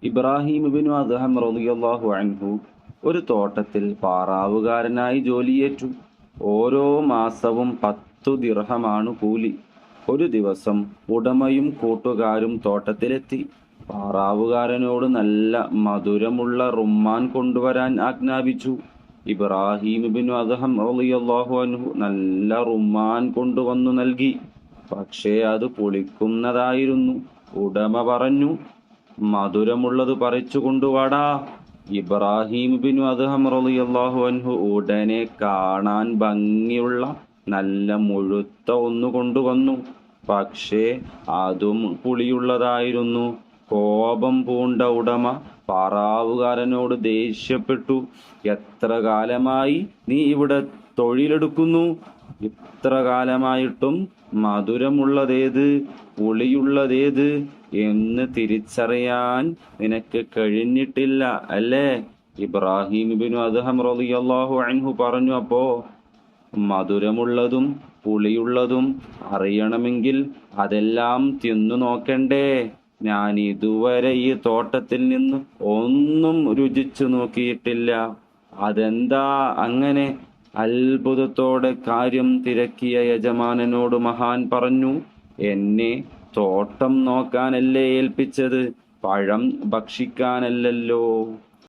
ഇബ്രാഹിം ഇബ്നു അദ്ഹം റളിയല്ലാഹു അൻഹു ഒരു തോട്ടത്തിൽ പാറാവുകാരനായി ജോലിയേറ്റു. ഓരോ മാസവും 10 ദിർഹമാണ് കൂലി. ഒരു ദിവസം ഉടമയും കൂട്ടുകാരും തോട്ടത്തിലെത്തി. പാറാവുകാരനോട് നല്ല മധുരമുള്ള റുമ്മാൻ കൊണ്ടുവരാൻ ആജ്ഞാപിച്ചു. ഇബ്രാഹിം ഇബ്നു അദ്ഹം റളിയല്ലാഹു അൻഹു നല്ല റുമ്മാൻ കൊണ്ടുവന്നു നൽകി. പക്ഷേ അത് പുളിക്കുന്നതായിരുന്നു. ഉടമ പറഞ്ഞു, മധുരമുള്ളത് പറിച്ചു കൊണ്ടുവാടാ. ഇബ്രാഹിം ഇബ്നു അദ്ഹം റളിയല്ലാഹു അൻഹു ഉടനെ കാണാൻ ഭംഗിയുള്ള നല്ല മുഴുത്ത ഒന്ന് കൊണ്ടുവന്നു. പക്ഷേ അതും പുളിയുള്ളതായിരുന്നു. കോപം പൂണ്ട ഉടമ പാറാവുകാരനോട് ദേഷ്യപ്പെട്ടു. എത്ര കാലമായി നീ ഇവിടെ തൊഴിലെടുക്കുന്നു? ഇത്ര കാലമായിട്ടും മധുരമുള്ളതേത് പുളിയുള്ളതേത് എന്ന് തിരിച്ചറിയാൻ നിനക്ക് കഴിഞ്ഞിട്ടില്ല അല്ലേ? ഇബ്രാഹിം ഇബ്നു അദ്ഹം റളിയല്ലാഹു അൻഹു പറഞ്ഞു, അപ്പോ മധുരമുള്ളതും പുളിയുള്ളതും അറിയണമെങ്കിൽ അതെല്ലാം തിന്നു നോക്കണ്ടേ? ഞാൻ ഇതുവരെ ഈ തോട്ടത്തിൽ നിന്ന് ഒന്നും രുചിച്ചു നോക്കിയിട്ടില്ല. അതെന്താ അങ്ങനെ? അത്ഭുതത്തോടെ കാര്യം തിരക്കിയ യജമാനനോട് മഹാൻ പറഞ്ഞു, എന്നെ തോട്ടം നോക്കാനല്ലേ ഏൽപ്പിച്ചത്, പഴം ഭക്ഷിക്കാനല്ലല്ലോ.